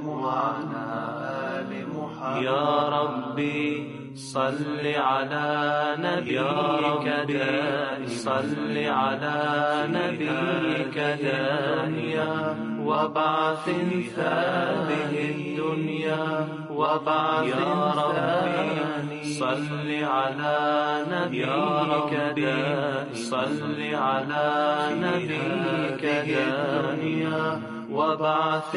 وعلى آل محمد. يا ربي صل على نبيك دائما، صل على نبيك دائما، وبعث هذه الدنيا، وبعث يا ربي صل على نبيك دائما، صل على نبيك دائما، وبعث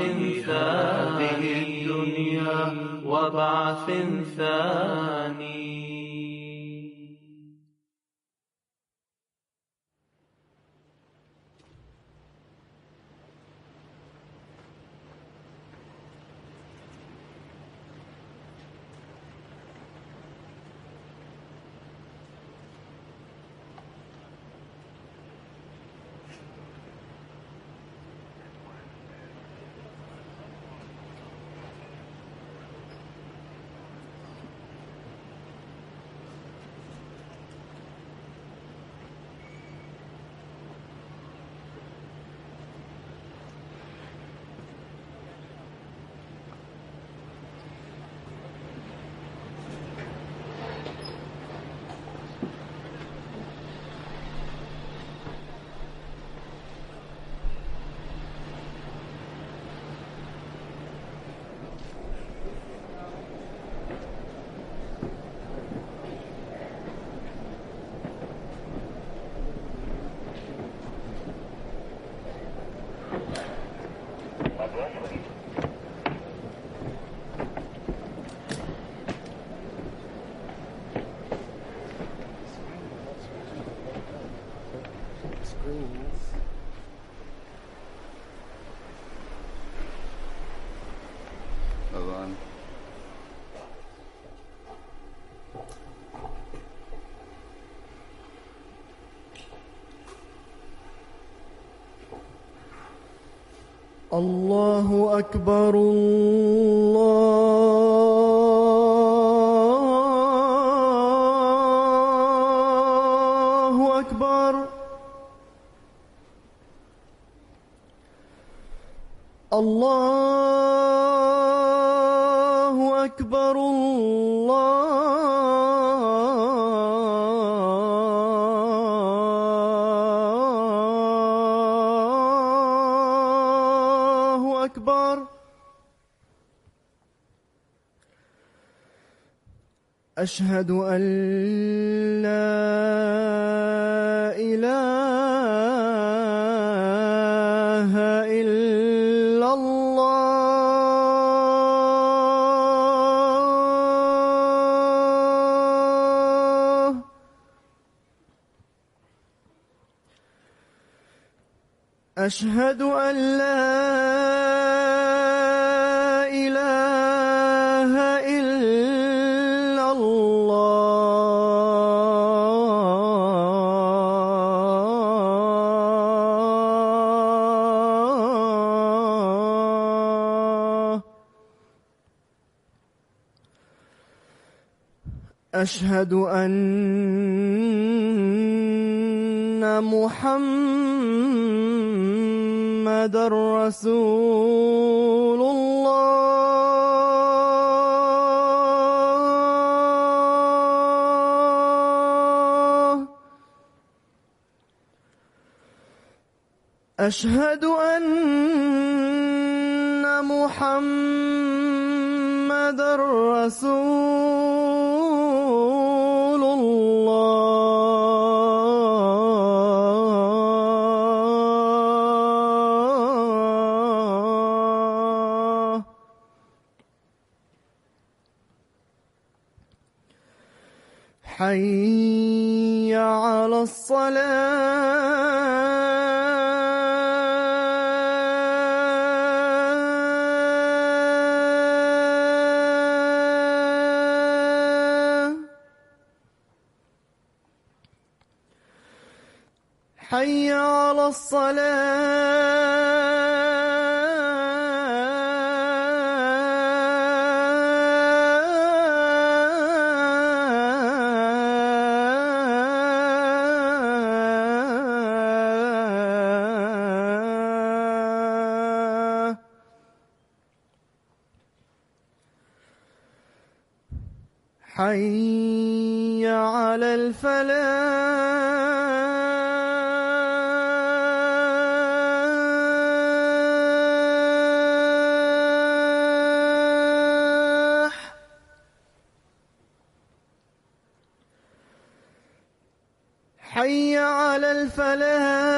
هذه الدنيا، وبعث ثاني. الله أكبر، الله أكبر، الله أكبر، الله أكبر. أشهد أن لا إله إلا الله. أشهد أن لا إله إلا الله. أشهد أن محمدًا رسول الله. أشهد أن محمدًا رسول الله. حي على الصلاة. حي على الصلاة. حي على الفلاح. حي على الفلاح.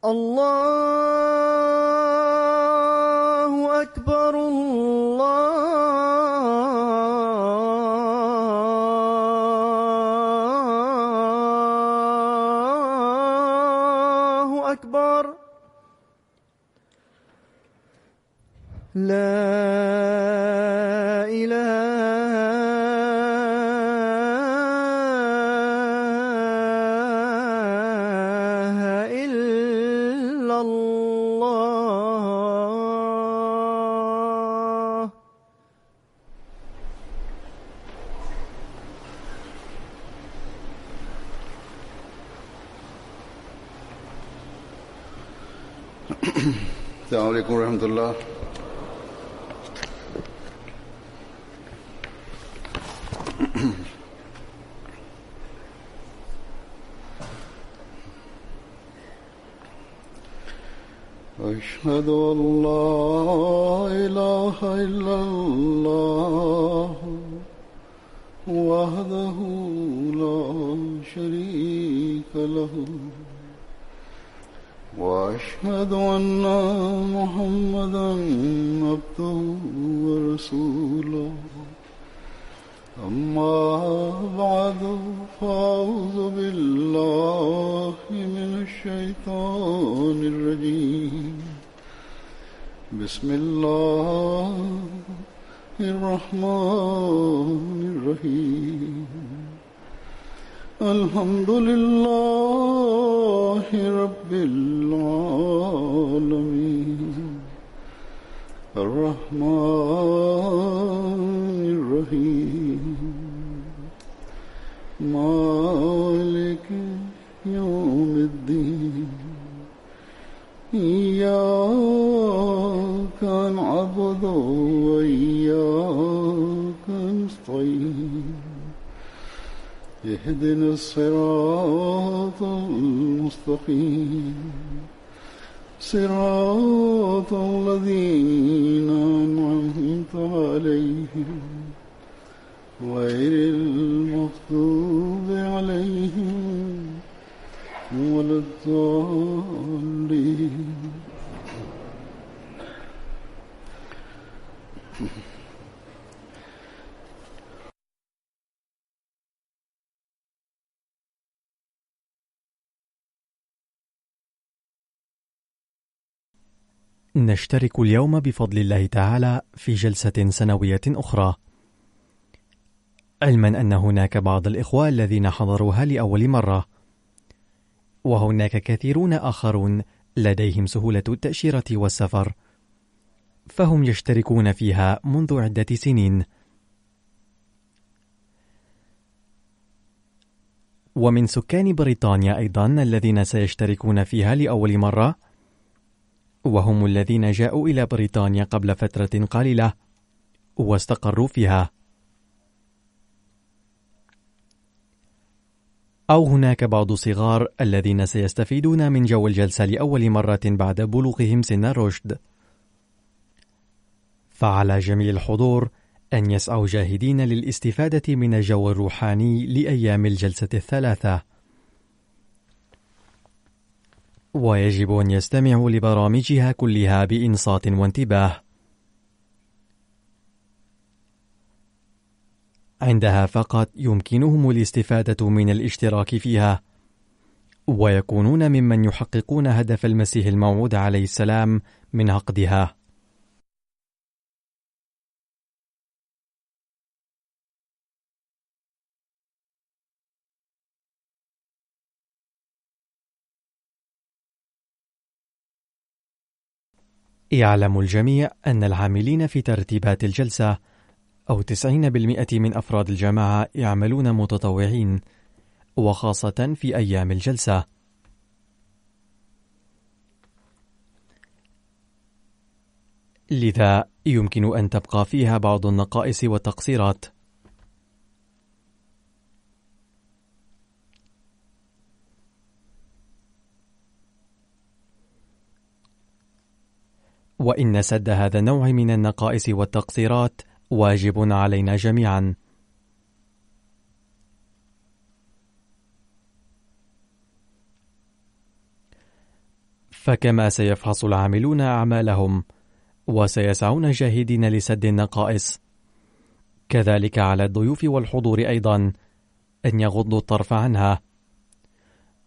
الله أكبر الله أكبر. لا إله إلا الله. السلام عليكم ورحمة الله. أشهد أن لا إله إلا الله وحده لا شريك له وأشهد أن محمدا عبده ورسوله. أما بعد فأعوذ بالله من الشيطان الرجيم. بسم الله الرحمن الرحيم. الحمد لله رب العالمين الرحمن الرحيم مالك يوم الدين. إياك نعبد وإياك نستعين. اهدنا الصراط المستقيم صراط الذين أنعمت عليهم غير المغضوب عليهم ولا الضالين. نشترك اليوم بفضل الله تعالى في جلسة سنوية أخرى، علما أن هناك بعض الإخوة الذين حضروها لأول مرة، وهناك كثيرون آخرون لديهم سهولة التأشيرة والسفر، فهم يشتركون فيها منذ عدة سنين. ومن سكان بريطانيا أيضا الذين سيشتركون فيها لأول مرة، وهم الذين جاءوا إلى بريطانيا قبل فترة قليلة واستقروا فيها. أو هناك بعض صغار الذين سيستفيدون من جو الجلسة لأول مرة بعد بلوغهم سن الرشد. فعلى جميع الحضور أن يسعوا جاهدين للاستفادة من الجو الروحاني لأيام الجلسة الثلاثة، ويجب أن يستمعوا لبرامجها كلها بإنصات وانتباه. عندها فقط يمكنهم الاستفادة من الاشتراك فيها، ويكونون ممن يحققون هدف المسيح الموعود عليه السلام من عقدها. يعلم الجميع أن العاملين في ترتيبات الجلسة أو 90% من أفراد الجماعة يعملون متطوعين، وخاصة في أيام الجلسة. لذا يمكن أن تبقى فيها بعض النقائص والتقصيرات. وإن سد هذا النوع من النقائص والتقصيرات واجب علينا جميعا. فكما سيفحص العاملون أعمالهم وسيسعون جاهدين لسد النقائص، كذلك على الضيوف والحضور أيضا أن يغضوا الطرف عنها،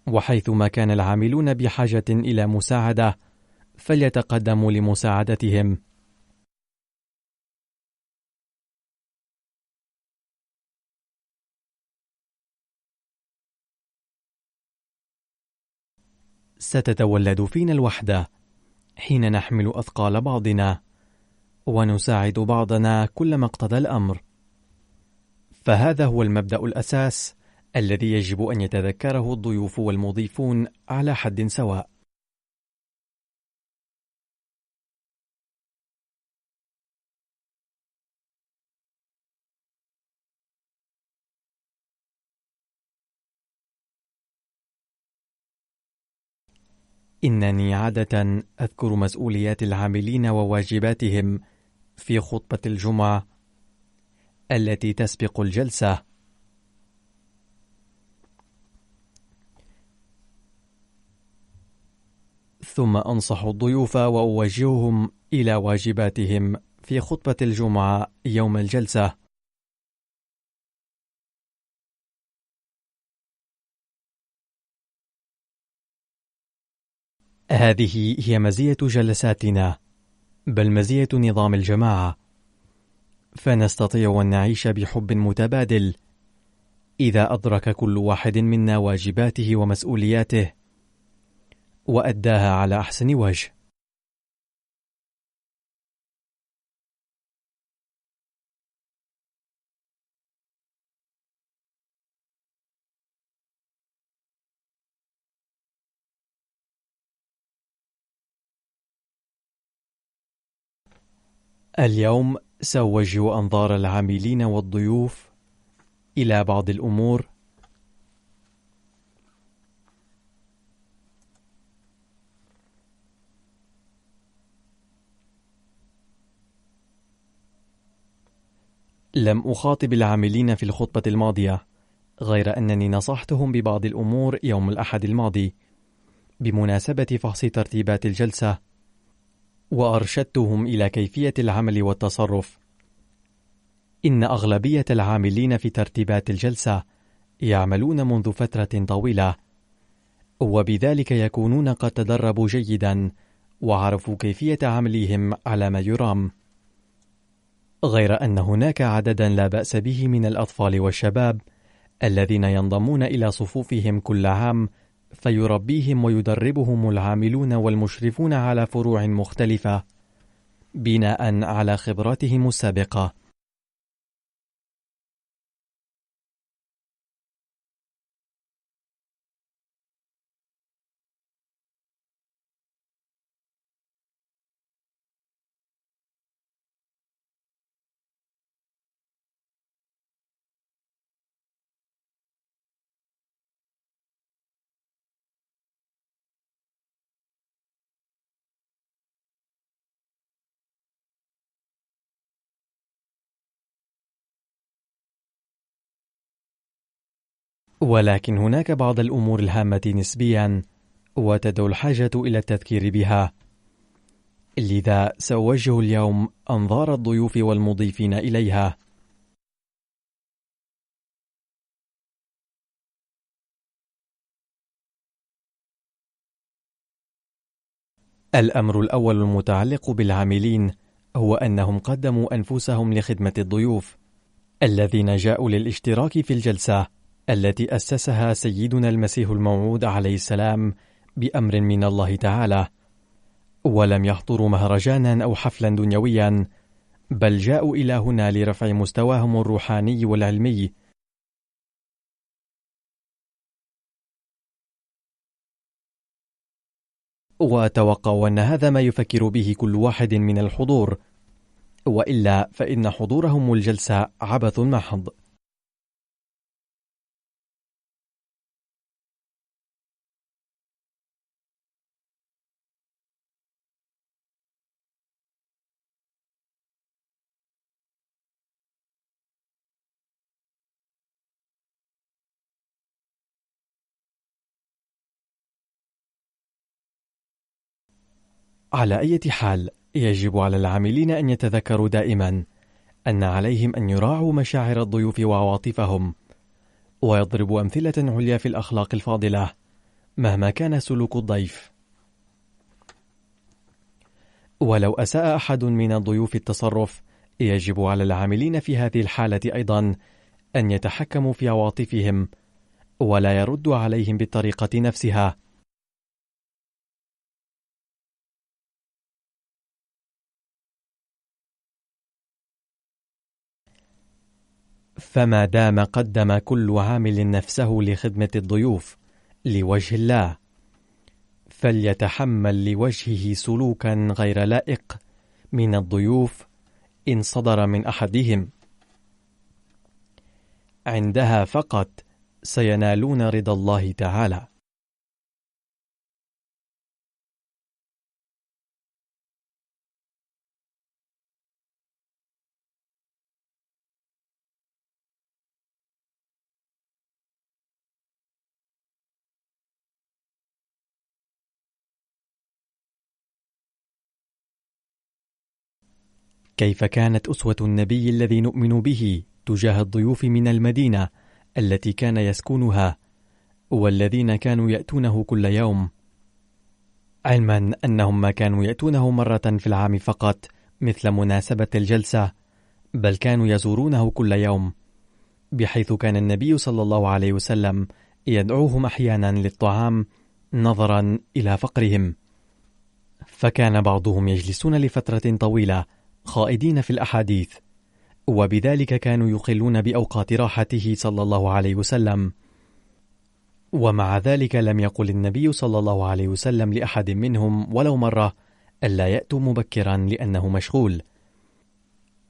وحيثما كان العاملون بحاجة إلى مساعدة فليتقدموا لمساعدتهم. ستتولد فينا الوحدة حين نحمل أثقال بعضنا ونساعد بعضنا كلما اقتضى الأمر، فهذا هو المبدأ الأساس الذي يجب أن يتذكره الضيوف والمضيفون على حد سواء. إنني عادة أذكر مسؤوليات العاملين وواجباتهم في خطبة الجمعة التي تسبق الجلسة، ثم أنصح الضيوف وأوجههم إلى واجباتهم في خطبة الجمعة يوم الجلسة. هذه هي مزية جلساتنا، بل مزية نظام الجماعة، فنستطيع أن نعيش بحب متبادل إذا أدرك كل واحد منا واجباته ومسؤولياته وأداها على أحسن وجه. اليوم سأوجه أنظار العاملين والضيوف إلى بعض الأمور لم أخاطب العاملين في الخطبة الماضية، غير أنني نصحتهم ببعض الأمور يوم الأحد الماضي بمناسبة فحص ترتيبات الجلسة، وأرشدتهم إلى كيفية العمل والتصرف. إن أغلبية العاملين في ترتيبات الجلسة يعملون منذ فترة طويلة، وبذلك يكونون قد تدربوا جيدا وعرفوا كيفية عملهم على ما يرام، غير أن هناك عددا لا بأس به من الأطفال والشباب الذين ينضمون إلى صفوفهم كل عام، فيربيهم ويدربهم العاملون والمشرفون على فروع مختلفة بناء على خبراتهم السابقة. ولكن هناك بعض الأمور الهامة نسبيا وتدعو الحاجة إلى التذكير بها، لذا سأوجه اليوم أنظار الضيوف والمضيفين إليها. الأمر الأول المتعلق بالعاملين هو أنهم قدموا أنفسهم لخدمة الضيوف الذين جاءوا للاشتراك في الجلسة التي أسسها سيدنا المسيح الموعود عليه السلام بأمر من الله تعالى، ولم يحضروا مهرجانا أو حفلا دنيويا، بل جاءوا إلى هنا لرفع مستواهم الروحاني والعلمي. وأتوقع أن هذا ما يفكر به كل واحد من الحضور، وإلا فإن حضورهم الجلسة عبث محض. على أي حال، يجب على العاملين أن يتذكروا دائما أن عليهم أن يراعوا مشاعر الضيوف وعواطفهم، ويضربوا أمثلة عليا في الأخلاق الفاضلة مهما كان سلوك الضيف. ولو أساء أحد من الضيوف التصرف، يجب على العاملين في هذه الحالة أيضا أن يتحكموا في عواطفهم ولا يردوا عليهم بالطريقة نفسها. فما دام قدم كل عامل نفسه لخدمة الضيوف لوجه الله، فليتحمل لوجهه سلوكا غير لائق من الضيوف إن صدر من أحدهم. عندها فقط سينالون رضا الله تعالى. كيف كانت أسوة النبي الذي نؤمن به تجاه الضيوف من المدينة التي كان يسكنها والذين كانوا يأتونه كل يوم، علما أنهم ما كانوا يأتونه مرة في العام فقط مثل مناسبة الجلسة، بل كانوا يزورونه كل يوم، بحيث كان النبي صلى الله عليه وسلم يدعوهم أحيانا للطعام نظرا إلى فقرهم. فكان بعضهم يجلسون لفترة طويلة خائدين في الأحاديث، وبذلك كانوا يقلون بأوقات راحته صلى الله عليه وسلم. ومع ذلك لم يقل النبي صلى الله عليه وسلم لأحد منهم ولو مرة ألا يأتوا مبكرا لأنه مشغول،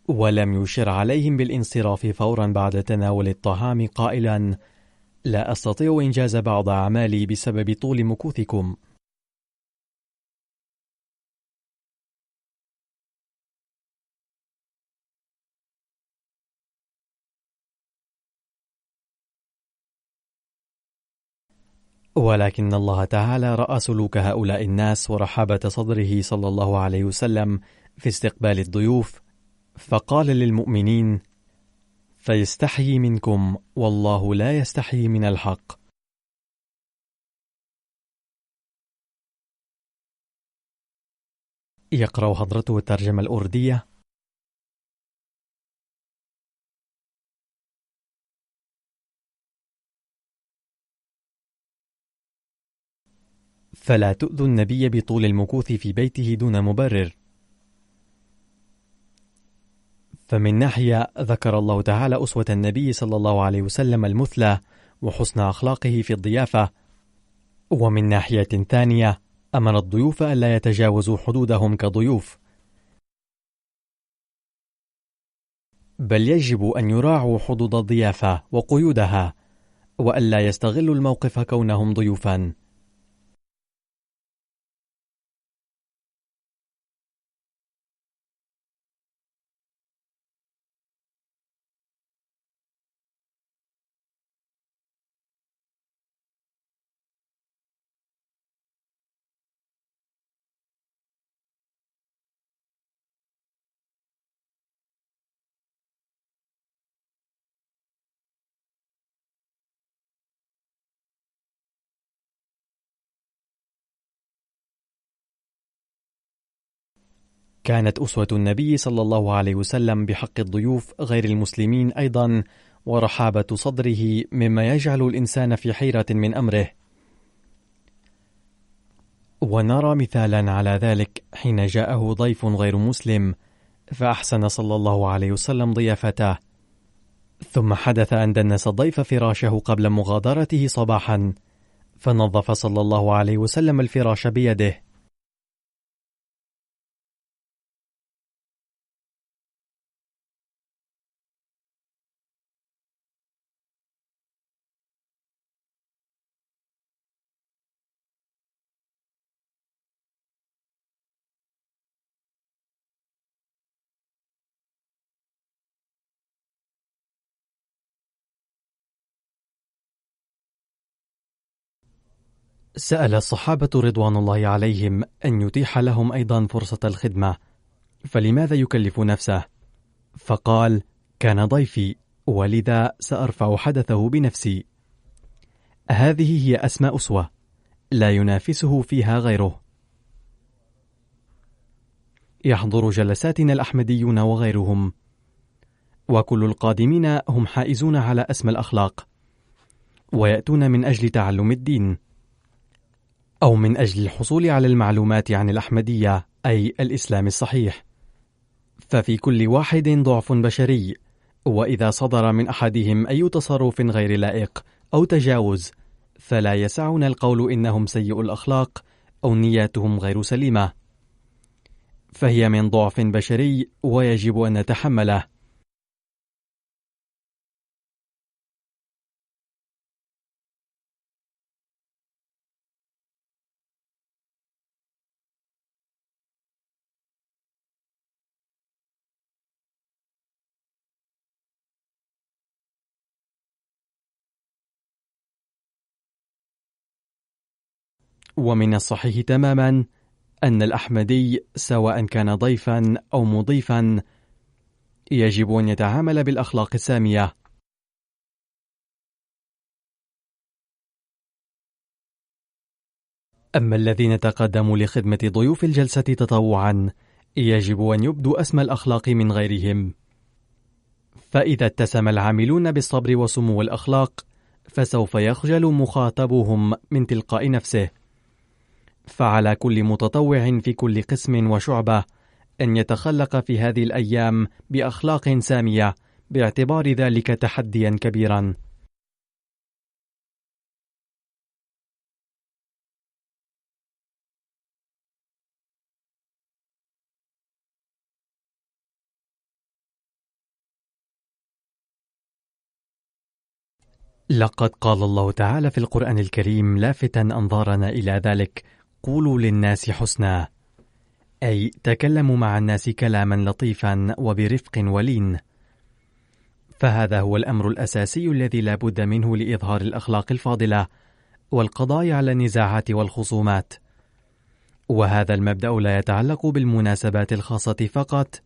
ولم يشر عليهم بالانصراف فورا بعد تناول الطعام قائلا: لا أستطيع إنجاز بعض أعمالي بسبب طول مكوثكم. ولكن الله تعالى رأى سلوك هؤلاء الناس ورحابة صدره صلى الله عليه وسلم في استقبال الضيوف، فقال للمؤمنين: فيستحيي منكم والله لا يستحيي من الحق. يقرأ حضرته الترجمة الأردية. فلا تؤذوا النبي بطول المكوث في بيته دون مبرر. فمن ناحية ذكر الله تعالى أسوة النبي صلى الله عليه وسلم المثلى وحسن أخلاقه في الضيافة، ومن ناحية ثانية أمر الضيوف ألا يتجاوزوا حدودهم كضيوف، بل يجب أن يراعوا حدود الضيافة وقيودها، وألا يستغلوا الموقف كونهم ضيوفا. كانت أسوة النبي صلى الله عليه وسلم بحق الضيوف غير المسلمين أيضا ورحابة صدره مما يجعل الإنسان في حيرة من أمره. ونرى مثالا على ذلك حين جاءه ضيف غير مسلم فأحسن صلى الله عليه وسلم ضيافته، ثم حدث أن دنس الضيف فراشه قبل مغادرته صباحا، فنظف صلى الله عليه وسلم الفراش بيده. سأل الصحابة رضوان الله عليهم أن يتيح لهم أيضا فرصة الخدمة، فلماذا يكلف نفسه؟ فقال: كان ضيفي، ولذا سأرفع حدثه بنفسي. هذه هي أسمى أسوة لا ينافسه فيها غيره. يحضر جلساتنا الأحمديون وغيرهم، وكل القادمين هم حائزون على أسمى الأخلاق، ويأتون من أجل تعلم الدين أو من أجل الحصول على المعلومات عن الأحمدية، أي الإسلام الصحيح. ففي كل واحد ضعف بشري، وإذا صدر من أحدهم أي تصرف غير لائق أو تجاوز فلا يسعنا القول إنهم سيء الأخلاق أو نياتهم غير سليمة، فهي من ضعف بشري ويجب أن نتحمله. ومن الصحيح تماما أن الأحمدي سواء كان ضيفا أو مضيفا يجب أن يتعامل بالأخلاق السامية. أما الذين تقدموا لخدمة ضيوف الجلسة تطوعا يجب أن يبدوا أسمى الأخلاق من غيرهم، فإذا اتسم العاملون بالصبر وسمو الأخلاق فسوف يخجل مخاطبهم من تلقاء نفسه. فعلى كل متطوع في كل قسم وشعبة أن يتخلق في هذه الأيام بأخلاق سامية، باعتبار ذلك تحديا كبيرا. لقد قال الله تعالى في القرآن الكريم لافتا أنظارنا إلى ذلك: قولوا للناس حسنا، أي تكلموا مع الناس كلاما لطيفا وبرفق ولين. فهذا هو الأمر الأساسي الذي لا بد منه لإظهار الأخلاق الفاضلة والقضاء على النزاعات والخصومات. وهذا المبدأ لا يتعلق بالمناسبات الخاصة فقط،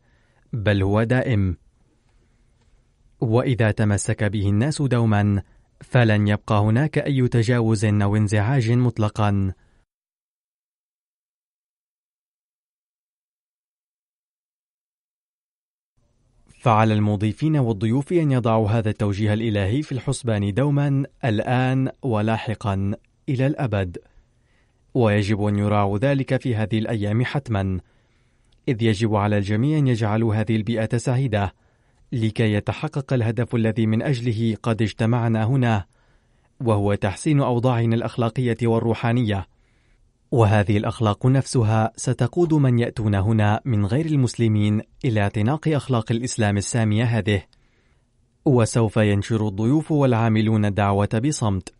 بل هو دائم، وإذا تمسك به الناس دوما فلن يبقى هناك أي تجاوز أو انزعاج مطلقا. فعلى المضيفين والضيوف أن يضعوا هذا التوجيه الإلهي في الحسبان دوما، الآن ولاحقا إلى الأبد، ويجب أن يراعوا ذلك في هذه الأيام حتما، إذ يجب على الجميع أن يجعلوا هذه البيئة سعيدة لكي يتحقق الهدف الذي من أجله قد اجتمعنا هنا، وهو تحسين أوضاعنا الأخلاقية والروحانية. وهذه الأخلاق نفسها ستقود من يأتون هنا من غير المسلمين إلى اعتناق أخلاق الإسلام السامية هذه، وسوف ينشر الضيوف والعاملون الدعوة بصمت.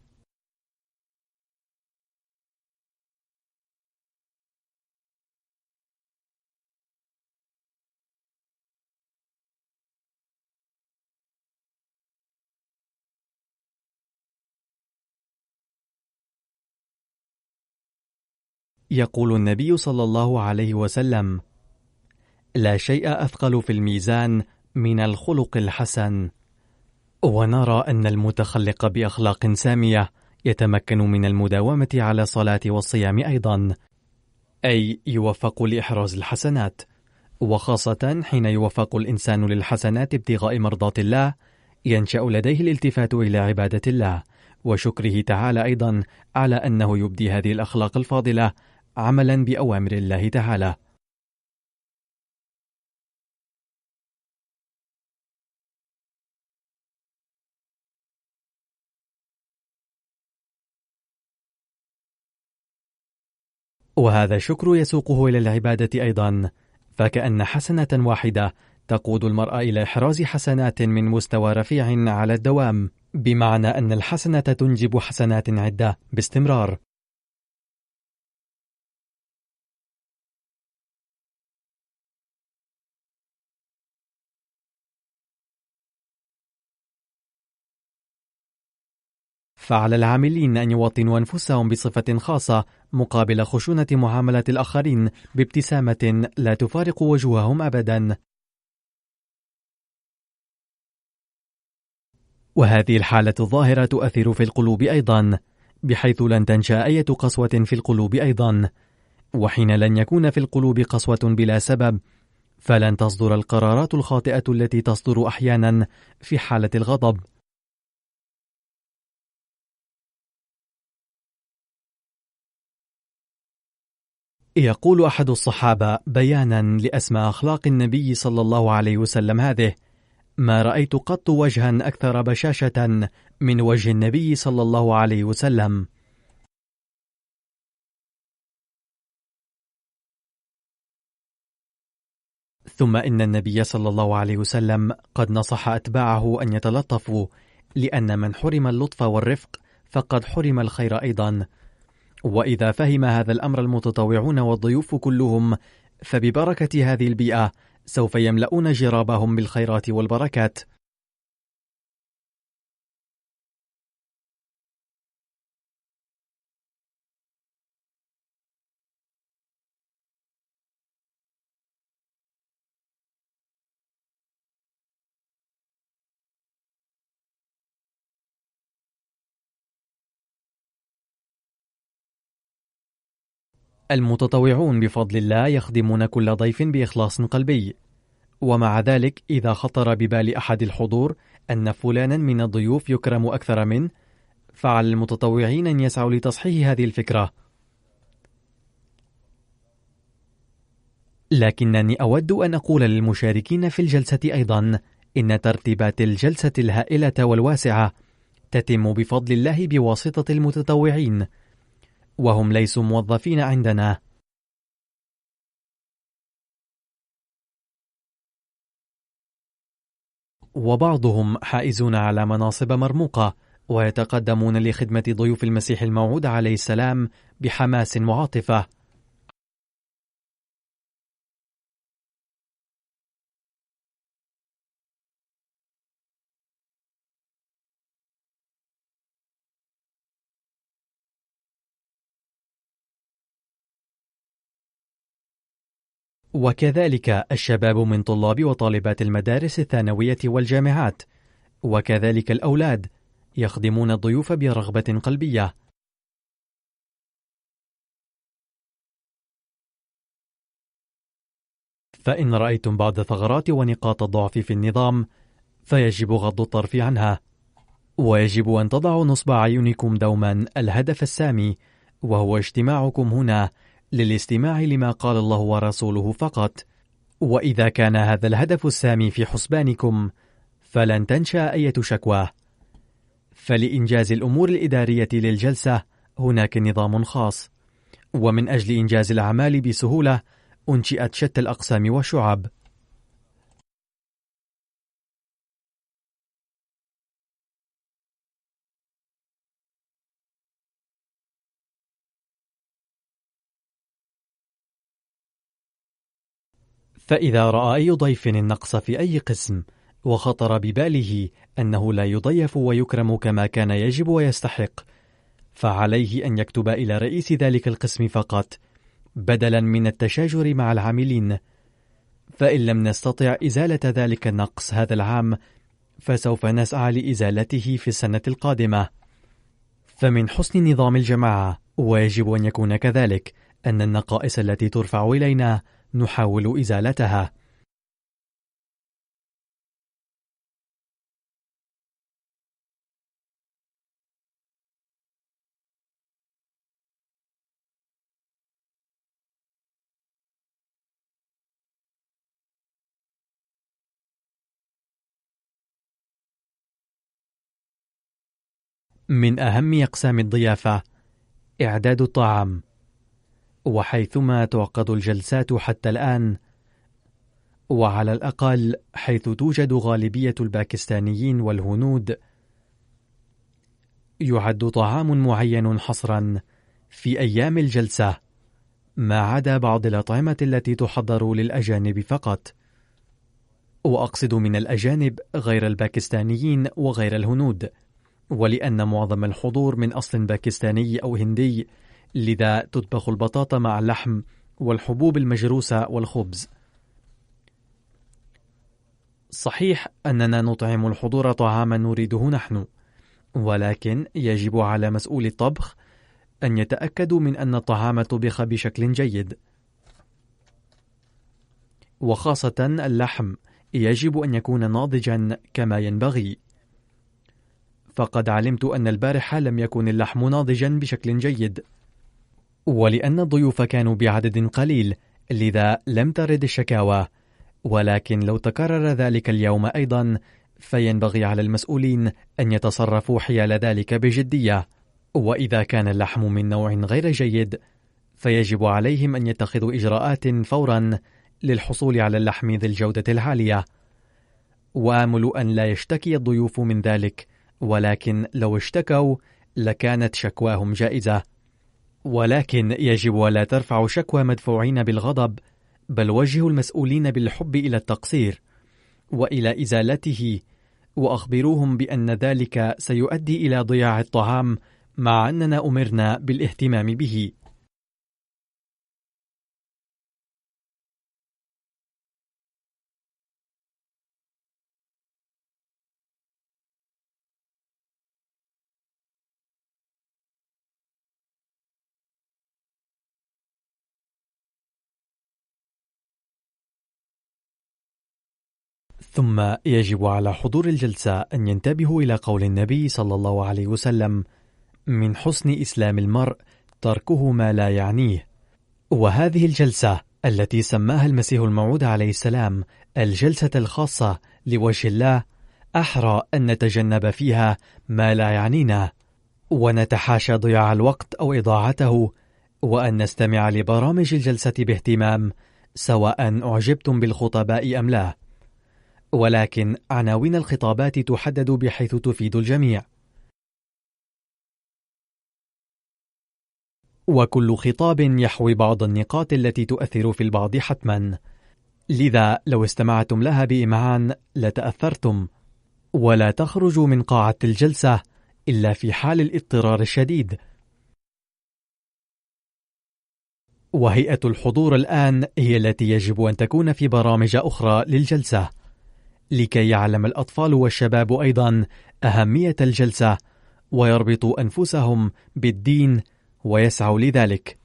يقول النبي صلى الله عليه وسلم: لا شيء أثقل في الميزان من الخلق الحسن. ونرى أن المتخلق بأخلاق سامية يتمكن من المداومة على الصلاة والصيام أيضا، أي يوفق لإحراز الحسنات، وخاصة حين يوفق الإنسان للحسنات ابتغاء مرضات الله ينشأ لديه الالتفات إلى عبادة الله وشكره تعالى أيضا على أنه يبدي هذه الأخلاق الفاضلة عملا بأوامر الله تعالى. وهذا الشكر يسوقه إلى العبادة أيضا، فكأن حسنة واحدة تقود المرء إلى إحراز حسنات من مستوى رفيع على الدوام، بمعنى أن الحسنة تنجب حسنات عدة باستمرار. فعلى العاملين أن يوطنوا أنفسهم بصفة خاصة مقابل خشونة معاملة الآخرين بابتسامة لا تفارق وجوههم أبدا. وهذه الحالة الظاهرة تؤثر في القلوب أيضا، بحيث لن تنشأ أي قسوة في القلوب أيضا، وحين لن يكون في القلوب قسوة بلا سبب فلن تصدر القرارات الخاطئة التي تصدر أحيانا في حالة الغضب. يقول أحد الصحابة بيانا لأسمى أخلاق النبي صلى الله عليه وسلم هذه: ما رأيت قط وجها أكثر بشاشة من وجه النبي صلى الله عليه وسلم. ثم إن النبي صلى الله عليه وسلم قد نصح أتباعه أن يتلطفوا، لأن من حرم اللطف والرفق فقد حرم الخير أيضا. وإذا فهم هذا الأمر المتطوعون والضيوف كلهم، فببركة هذه البيئة سوف يملؤون جرابهم بالخيرات والبركات. المتطوعون بفضل الله يخدمون كل ضيف بإخلاص قلبي، ومع ذلك إذا خطر ببال أحد الحضور أن فلانا من الضيوف يكرم أكثر منه، فعلى المتطوعين أن يسعوا لتصحيح هذه الفكرة. لكنني أود أن أقول للمشاركين في الجلسة أيضا إن ترتيبات الجلسة الهائلة والواسعة تتم بفضل الله بواسطة المتطوعين، وهم ليسوا موظفين عندنا. وبعضهم حائزون على مناصب مرموقة ويتقدمون لخدمة ضيوف المسيح الموعود عليه السلام بحماس وعاطفة. وكذلك الشباب من طلاب وطالبات المدارس الثانوية والجامعات، وكذلك الأولاد يخدمون الضيوف برغبة قلبية. فإن رأيتم بعض ثغرات ونقاط الضعف في النظام فيجب غض الطرف عنها، ويجب أن تضعوا نصب أعينكم دوما الهدف السامي، وهو اجتماعكم هنا للاستماع لما قال الله ورسوله فقط. وإذا كان هذا الهدف السامي في حسبانكم فلن تنشأ أي شكوى. فلإنجاز الأمور الإدارية للجلسة هناك نظام خاص، ومن أجل إنجاز الأعمال بسهولة أنشئت شتى الأقسام والشعب. فإذا رأى أي ضيف النقص في أي قسم وخطر بباله أنه لا يضيف ويكرم كما كان يجب ويستحق، فعليه أن يكتب إلى رئيس ذلك القسم فقط، بدلا من التشاجر مع العاملين. فإن لم نستطع إزالة ذلك النقص هذا العام فسوف نسعى لإزالته في السنة القادمة. فمن حسن نظام الجماعة، ويجب أن يكون كذلك، أن النقائص التي ترفع إلينا نحاول إزالتها. من أهم أقسام الضيافة إعداد الطعام، وحيثما تعقد الجلسات حتى الآن، وعلى الأقل حيث توجد غالبية الباكستانيين والهنود، يعد طعام معين حصرا في أيام الجلسة، ما عدا بعض الأطعمة التي تحضر للأجانب فقط، وأقصد من الأجانب غير الباكستانيين وغير الهنود، ولأن معظم الحضور من أصل باكستاني أو هندي، لذا تطبخ البطاطا مع اللحم والحبوب المجروسة والخبز. صحيح أننا نطعم الحضور طعاما نريده نحن، ولكن يجب على مسؤول الطبخ أن يتأكدوا من أن الطعام طبخ بشكل جيد، وخاصة اللحم يجب أن يكون ناضجا كما ينبغي. فقد علمت أن البارحة لم يكن اللحم ناضجا بشكل جيد، ولأن الضيوف كانوا بعدد قليل لذا لم ترد الشكاوى، ولكن لو تكرر ذلك اليوم أيضا فينبغي على المسؤولين أن يتصرفوا حيال ذلك بجدية، وإذا كان اللحم من نوع غير جيد فيجب عليهم أن يتخذوا إجراءات فورا للحصول على اللحم ذي الجودة العالية. وآمل أن لا يشتكي الضيوف من ذلك، ولكن لو اشتكوا لكانت شكواهم جائزة. ولكن يجب ألا ترفعوا شكوى مدفوعين بالغضب، بل وجهوا المسؤولين بالحب إلى التقصير وإلى إزالته، وأخبروهم بأن ذلك سيؤدي إلى ضياع الطعام، مع أننا أمرنا بالاهتمام به. ثم يجب على حضور الجلسة أن ينتبهوا إلى قول النبي صلى الله عليه وسلم: من حسن إسلام المرء تركه ما لا يعنيه. وهذه الجلسة التي سماها المسيح الموعود عليه السلام الجلسة الخاصة لوجه الله، أحرى أن نتجنب فيها ما لا يعنينا، ونتحاشى ضياع الوقت أو إضاعته، وأن نستمع لبرامج الجلسة باهتمام، سواء أعجبتم بالخطباء أم لا. ولكن عناوين الخطابات تحدد بحيث تفيد الجميع، وكل خطاب يحوي بعض النقاط التي تؤثر في البعض حتما، لذا لو استمعتم لها بإمعان لتأثرتم. ولا تخرجوا من قاعة الجلسة إلا في حال الاضطرار الشديد. وهيئة الحضور الآن هي التي يجب أن تكون في برامج أخرى للجلسة، لكي يعلم الأطفال والشباب أيضا أهمية الجلسة، ويربطوا أنفسهم بالدين ويسعوا لذلك.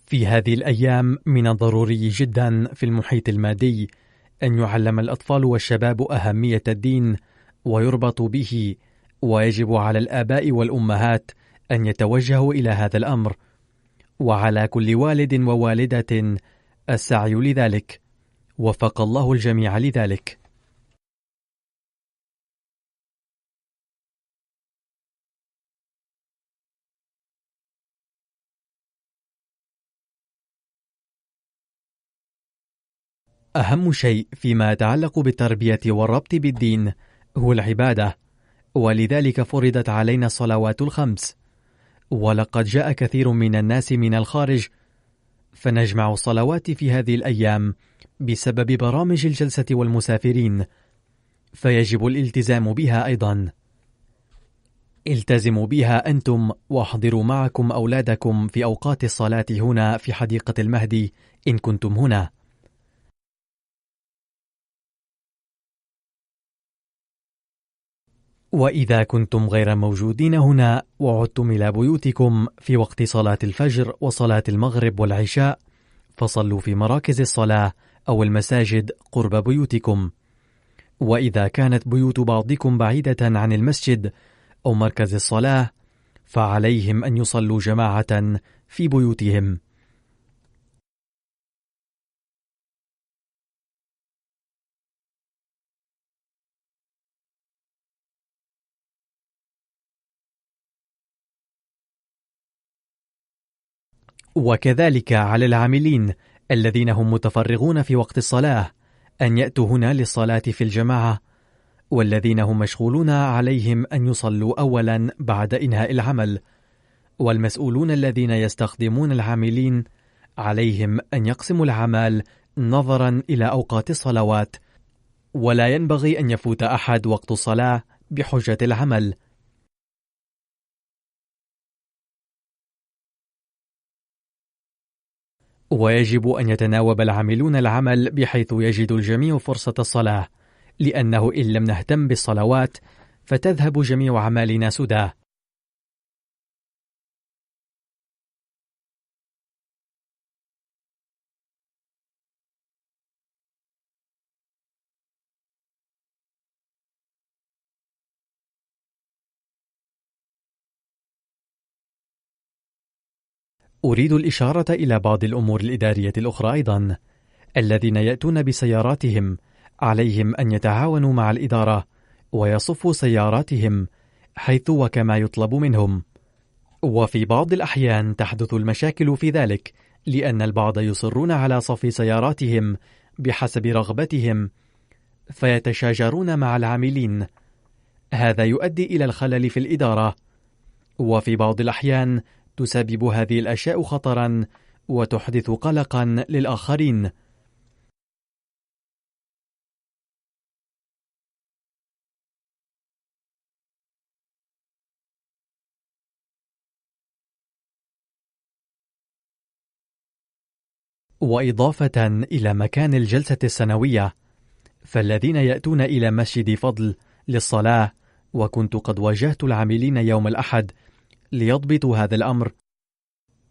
في هذه الأيام من الضروري جدا في المحيط المادي أن يعلم الأطفال والشباب أهمية الدين ويربطوا به، ويجب على الآباء والأمهات أن يتوجهوا إلى هذا الأمر، وعلى كل والد ووالدة السعي لذلك، وفق الله الجميع لذلك. أهم شيء فيما يتعلق بالتربية والربط بالدين هو العبادة، ولذلك فرضت علينا الصلوات الخمس. ولقد جاء كثير من الناس من الخارج، فنجمع الصلوات في هذه الأيام بسبب برامج الجلسة والمسافرين، فيجب الالتزام بها أيضا. التزموا بها أنتم، واحضروا معكم أولادكم في أوقات الصلاة هنا في حديقة المهدي إن كنتم هنا. وإذا كنتم غير موجودين هنا وعدتم إلى بيوتكم في وقت صلاة الفجر وصلاة المغرب والعشاء، فصلوا في مراكز الصلاة أو المساجد قرب بيوتكم. وإذا كانت بيوت بعضكم بعيدة عن المسجد أو مركز الصلاة، فعليهم أن يصلوا جماعة في بيوتهم. وكذلك على العاملين الذين هم متفرغون في وقت الصلاة أن يأتوا هنا للصلاة في الجماعة، والذين هم مشغولون عليهم أن يصلوا أولا بعد إنهاء العمل، والمسؤولون الذين يستخدمون العاملين عليهم أن يقسموا العمل نظرا إلى أوقات الصلوات، ولا ينبغي أن يفوت أحد وقت الصلاة بحجة العمل. ويجب أن يتناوب العاملون العمل بحيث يجد الجميع فرصة الصلاة، لأنه إن لم نهتم بالصلوات فتذهب جميع أعمالنا سدى. أريد الإشارة إلى بعض الأمور الإدارية الأخرى أيضا. الذين يأتون بسياراتهم عليهم أن يتعاونوا مع الإدارة ويصفوا سياراتهم حيث وكما يطلب منهم. وفي بعض الأحيان تحدث المشاكل في ذلك، لأن البعض يصرون على صف سياراتهم بحسب رغبتهم فيتشاجرون مع العاملين. هذا يؤدي إلى الخلل في الإدارة، وفي بعض الأحيان تسبب هذه الأشياء خطرا وتحدث قلقا للآخرين. وإضافة إلى مكان الجلسة السنوية، فالذين يأتون إلى مسجد فضل للصلاة، وكنت قد واجهت العاملين يوم الأحد ليضبطوا هذا الأمر،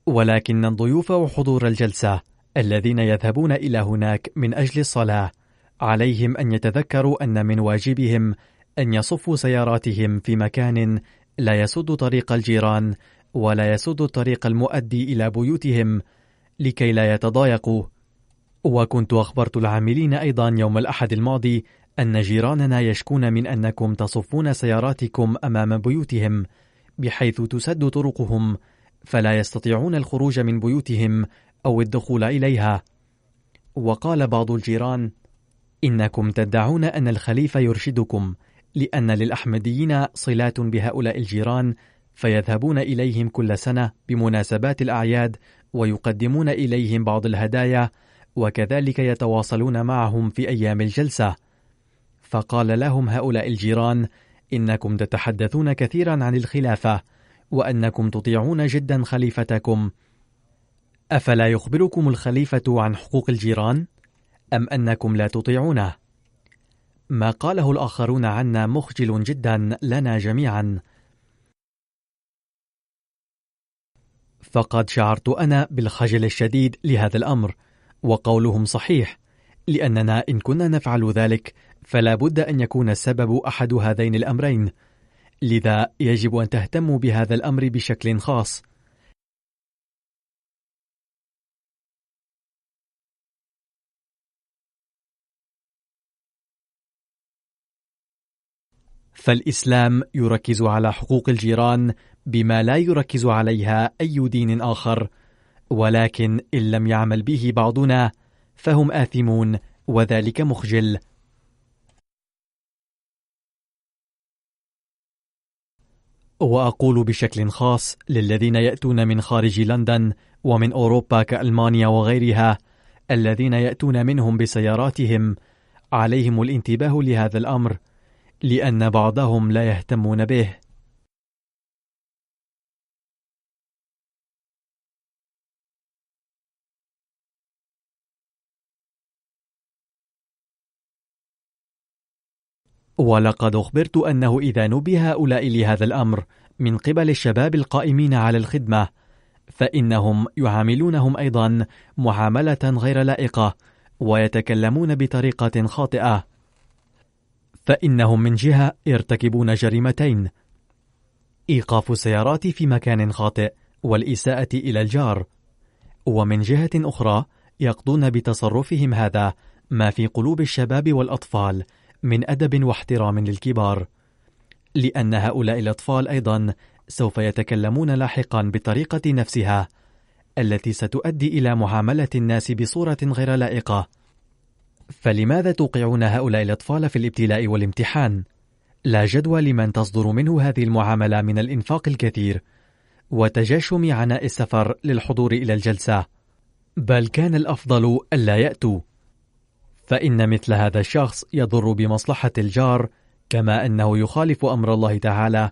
ولكن الضيوف وحضور الجلسة الذين يذهبون إلى هناك من أجل الصلاة عليهم أن يتذكروا أن من واجبهم أن يصفوا سياراتهم في مكان لا يسد طريق الجيران ولا يسد الطريق المؤدي إلى بيوتهم لكي لا يتضايقوا. وكنت أخبرت العاملين أيضا يوم الأحد الماضي أن جيراننا يشكون من أنكم تصفون سياراتكم أمام بيوتهم بحيث تسد طرقهم فلا يستطيعون الخروج من بيوتهم أو الدخول إليها. وقال بعض الجيران: إنكم تدعون أن الخليفة يرشدكم، لأن للأحمديين صلات بهؤلاء الجيران فيذهبون إليهم كل سنة بمناسبات الأعياد ويقدمون إليهم بعض الهدايا، وكذلك يتواصلون معهم في أيام الجلسة. فقال لهم هؤلاء الجيران: إنكم تتحدثون كثيرا عن الخلافة وأنكم تطيعون جدا خليفتكم، أفلا يخبركم الخليفة عن حقوق الجيران؟ أم أنكم لا تطيعونه؟ ما قاله الآخرون عنا مخجل جدا لنا جميعا. فقد شعرت أنا بالخجل الشديد لهذا الأمر، وقولهم صحيح، لأننا إن كنا نفعل ذلك فلا بد أن يكون السبب أحد هذين الأمرين، لذا يجب أن تهتموا بهذا الأمر بشكل خاص. فالإسلام يركز على حقوق الجيران بما لا يركز عليها أي دين آخر، ولكن إن لم يعمل به بعضنا فهم آثمون، وذلك مخجل. وأقول بشكل خاص للذين يأتون من خارج لندن ومن أوروبا كألمانيا وغيرها، الذين يأتون منهم بسياراتهم، عليهم الانتباه لهذا الأمر، لأن بعضهم لا يهتمون به. ولقد أخبرت أنه إذا نبه هؤلاء لهذا الأمر من قبل الشباب القائمين على الخدمة، فإنهم يعاملونهم أيضا معاملة غير لائقة، ويتكلمون بطريقة خاطئة. فإنهم من جهة يرتكبون جريمتين: إيقاف السيارات في مكان خاطئ والإساءة إلى الجار، ومن جهة أخرى يقضون بتصرفهم هذا ما في قلوب الشباب والأطفال من أدب واحترام للكبار، لأن هؤلاء الأطفال أيضا سوف يتكلمون لاحقا بالطريقة نفسها التي ستؤدي إلى معاملة الناس بصورة غير لائقة. فلماذا توقعون هؤلاء الأطفال في الابتلاء والامتحان؟ لا جدوى لمن تصدر منه هذه المعاملة من الإنفاق الكثير وتجاشم عناء السفر للحضور إلى الجلسة، بل كان الأفضل ألا يأتوا، فإن مثل هذا الشخص يضر بمصلحة الجار كما أنه يخالف أمر الله تعالى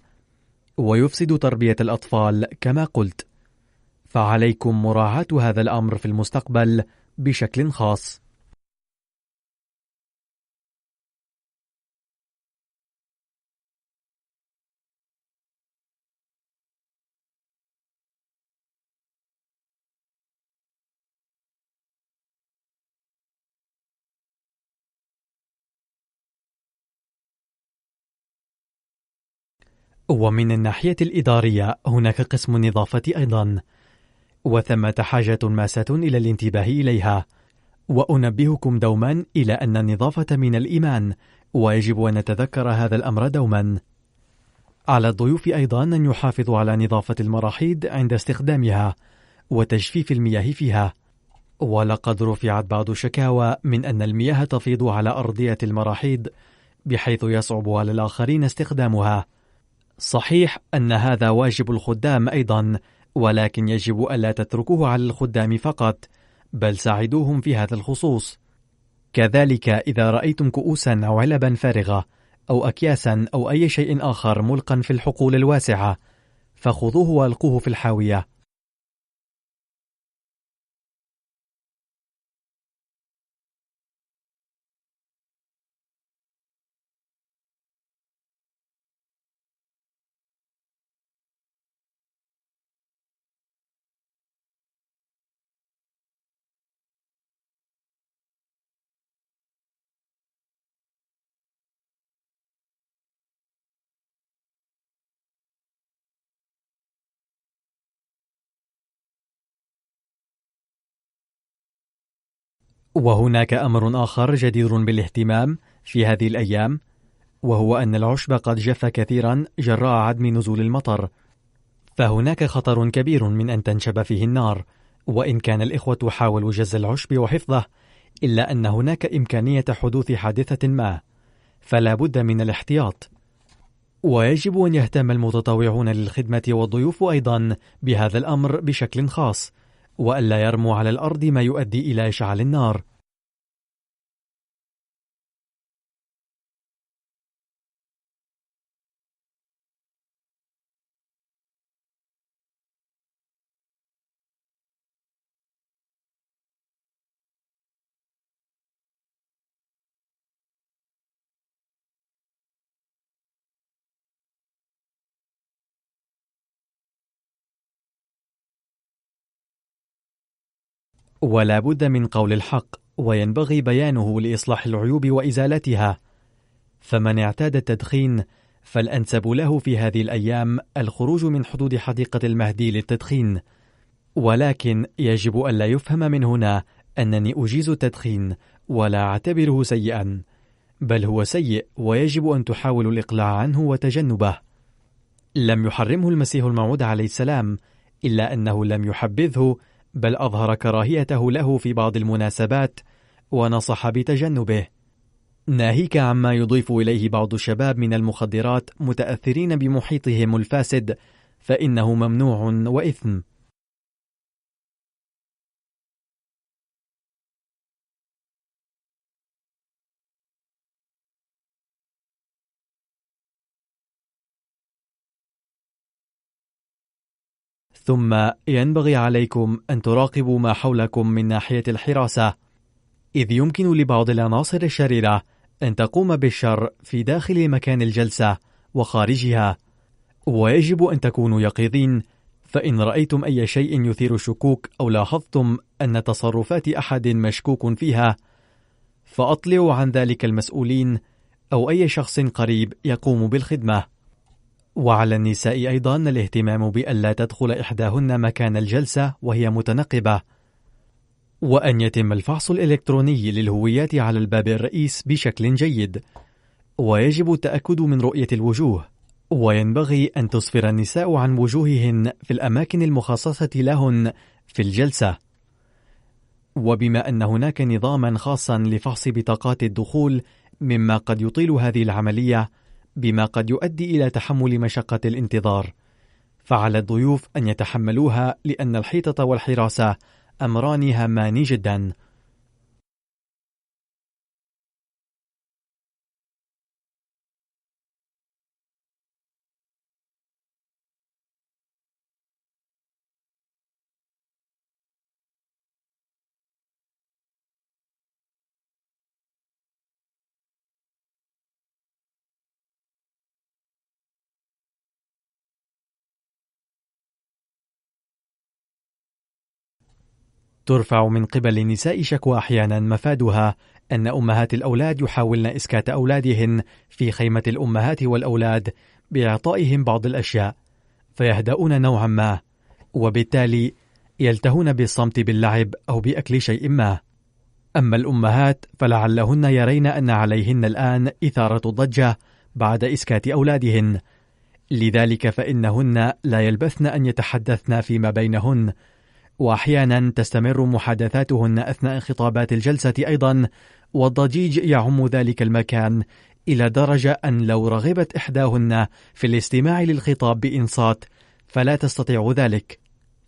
ويفسد تربية الأطفال كما قلت، فعليكم مراعاة هذا الأمر في المستقبل بشكل خاص. ومن الناحية الإدارية هناك قسم النظافة أيضا، وثمة حاجة ماسة إلى الانتباه إليها، وأنبهكم دوما إلى أن النظافة من الإيمان، ويجب أن نتذكر هذا الأمر دوما. على الضيوف أيضا أن يحافظوا على نظافة المراحيض عند استخدامها وتجفيف المياه فيها، ولقد رفعت بعض شكاوى من أن المياه تفيض على أرضية المراحيض بحيث يصعب على الآخرين استخدامها. صحيح أن هذا واجب الخدام أيضا، ولكن يجب ألا تتركوه على الخدام فقط، بل ساعدوهم في هذا الخصوص. كذلك إذا رأيتم كؤوسا أو علبا فارغة أو أكياسا أو أي شيء آخر ملقا في الحقول الواسعة، فخذوه والقوه في الحاوية. وهناك أمر آخر جدير بالاهتمام في هذه الأيام، وهو أن العشب قد جف كثيرا جراء عدم نزول المطر، فهناك خطر كبير من أن تنشب فيه النار. وإن كان الإخوة حاولوا جز العشب وحفظه، إلا أن هناك إمكانية حدوث حادثة ما، فلا بد من الاحتياط. ويجب أن يهتم المتطوعون للخدمة والضيوف أيضا بهذا الأمر بشكل خاص، وألا يرموا على الأرض ما يؤدي إلى إشعال النار. ولا بد من قول الحق، وينبغي بيانه لإصلاح العيوب وإزالتها. فمن اعتاد التدخين فالأنسب له في هذه الأيام الخروج من حدود حديقة المهدي للتدخين، ولكن يجب ألا يفهم من هنا أنني أجيز التدخين ولا أعتبره سيئا، بل هو سيء ويجب أن تحاولوا الإقلاع عنه وتجنبه. لم يحرمه المسيح الموعود عليه السلام، إلا أنه لم يحبذه، بل أظهر كراهيته له في بعض المناسبات ونصح بتجنبه، ناهيك عما يضيف إليه بعض الشباب من المخدرات متأثرين بمحيطهم الفاسد، فإنه ممنوع وإثم. ثم ينبغي عليكم أن تراقبوا ما حولكم من ناحية الحراسة، إذ يمكن لبعض العناصر الشريرة أن تقوم بالشر في داخل مكان الجلسة وخارجها، ويجب أن تكونوا يقظين، فإن رأيتم أي شيء يثير الشكوك أو لاحظتم أن تصرفات أحد مشكوك فيها فأطلعوا عن ذلك المسؤولين أو أي شخص قريب يقوم بالخدمة. وعلى النساء أيضا الاهتمام بألا تدخل إحداهن مكان الجلسة وهي متنقبة، وأن يتم الفحص الإلكتروني للهويات على الباب الرئيس بشكل جيد، ويجب التأكد من رؤية الوجوه، وينبغي أن تسفر النساء عن وجوههن في الأماكن المخصصة لهن في الجلسة. وبما أن هناك نظاما خاصا لفحص بطاقات الدخول، مما قد يطيل هذه العملية بما قد يؤدي إلى تحمل مشقة الانتظار، فعلى الضيوف أن يتحملوها، لأن الحيطة والحراسة أمران هامان جدا. ترفع من قبل النساء شكوى أحيانا مفادها أن أمهات الأولاد يحاولن إسكات أولادهن في خيمة الأمهات والأولاد بإعطائهم بعض الأشياء فيهدؤون نوعا ما، وبالتالي يلتهون بالصمت باللعب أو بأكل شيء ما. أما الأمهات فلعلهن يرين أن عليهن الآن إثارة الضجة بعد إسكات أولادهن، لذلك فإنهن لا يلبثن أن يتحدثن فيما بينهن، وأحيانا تستمر محادثاتهن أثناء خطابات الجلسة أيضا، والضجيج يعم ذلك المكان إلى درجة أن لو رغبت إحداهن في الاستماع للخطاب بإنصات فلا تستطيع ذلك.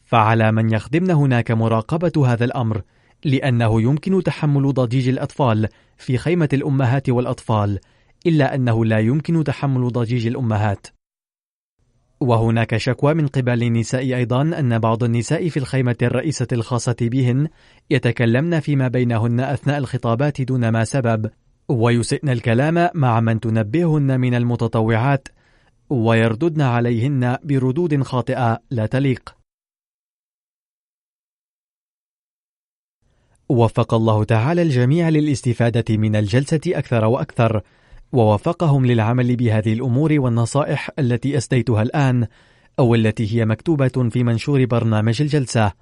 فعلى من يخدمن هناك مراقبة هذا الأمر، لأنه يمكن تحمل ضجيج الأطفال في خيمة الأمهات والأطفال، إلا أنه لا يمكن تحمل ضجيج الأمهات. وهناك شكوى من قبل النساء أيضا أن بعض النساء في الخيمة الرئيسة الخاصة بهن يتكلمن فيما بينهن أثناء الخطابات دون ما سبب، ويسئن الكلام مع من تنبههن من المتطوعات، ويرددن عليهن بردود خاطئة لا تليق. وفق الله تعالى الجميع للاستفادة من الجلسة أكثر وأكثر، ووفقهم للعمل بهذه الأمور والنصائح التي أسديتها الآن، أو التي هي مكتوبة في منشور برنامج الجلسة.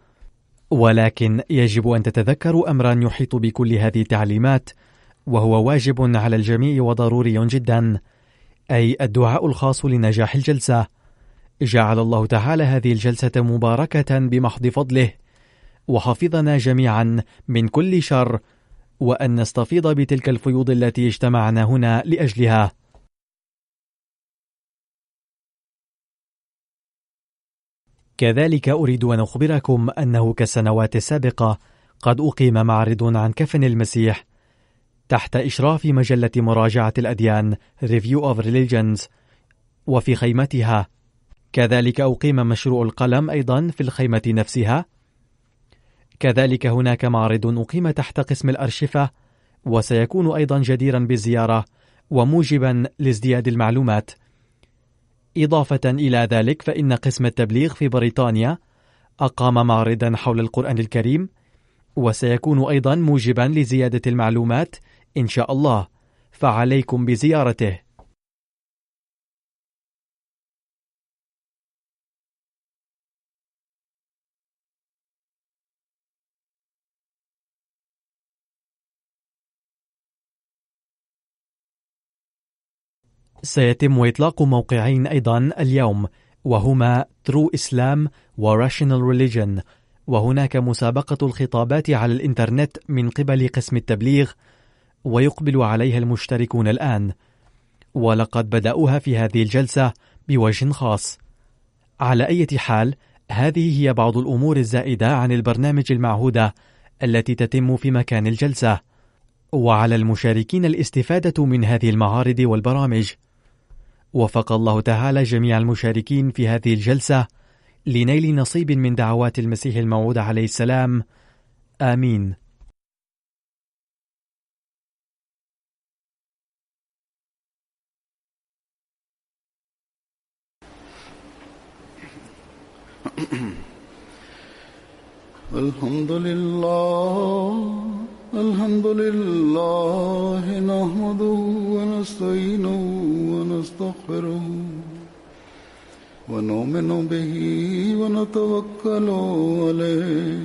ولكن يجب أن تتذكروا أمرا يحيط بكل هذه التعليمات، وهو واجب على الجميع وضروري جدا، أي الدعاء الخاص لنجاح الجلسة. جعل الله تعالى هذه الجلسة مباركة بمحض فضله، وحفظنا جميعا من كل شر، وأن نستفيض بتلك الفيوض التي اجتمعنا هنا لأجلها. كذلك أريد أن أخبركم أنه كالسنوات السابقة قد أقيم معرض عن كفن المسيح تحت إشراف مجلة مراجعة الأديان Review of Religions، وفي خيمتها. كذلك أقيم مشروع القلم أيضا في الخيمة نفسها. كذلك هناك معرض أقيم تحت قسم الأرشفة، وسيكون أيضا جديرا بالزيارة وموجبا لازدياد المعلومات. إضافة إلى ذلك فإن قسم التبليغ في بريطانيا أقام معرضا حول القرآن الكريم، وسيكون أيضا موجبا لزيادة المعلومات إن شاء الله، فعليكم بزيارته. سيتم إطلاق موقعين أيضا اليوم، وهما True Islam و Rational Religion، وهناك مسابقة الخطابات على الإنترنت من قبل قسم التبليغ، ويقبل عليها المشتركون الآن، ولقد بدأوها في هذه الجلسة بوجه خاص. على أي حال، هذه هي بعض الأمور الزائدة عن البرنامج المعهودة التي تتم في مكان الجلسة، وعلى المشاركين الاستفادة من هذه المعارض والبرامج. وفق الله تعالى جميع المشاركين في هذه الجلسة لنيل نصيب من دعوات المسيح الموعود عليه السلام. آمين. الحمد لله نحمده ونستعينه ونستغفره ونؤمن به ونتوكل عليه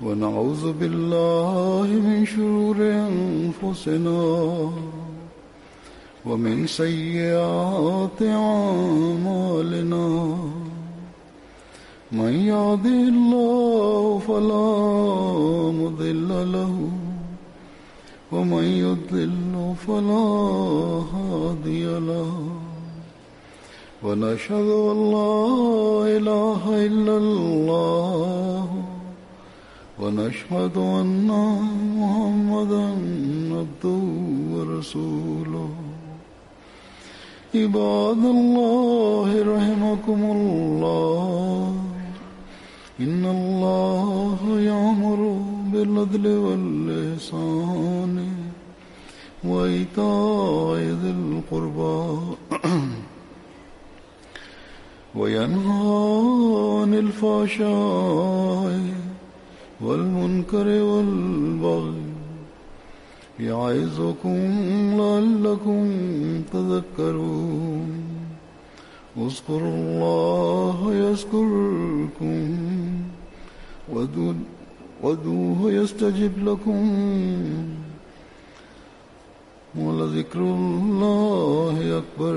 ونعوذ بالله من شرور أنفسنا ومن سيئات أعمالنا من يهده الله فلا مضل له ومن يضلل فلا هادي له ونشهد أن لا إله إلا الله ونشهد أن محمدا عبده ورسوله عباد الله رحمكم الله إن الله يأمر بالعدل والإحسان وإيتاء ذي القربى وينهى عن الفحشاء والمنكر والبغي يعظكم لعلكم تذكرون اذكروا الله يذكركم وادعوه يستجب لكم ولذكر الله أكبر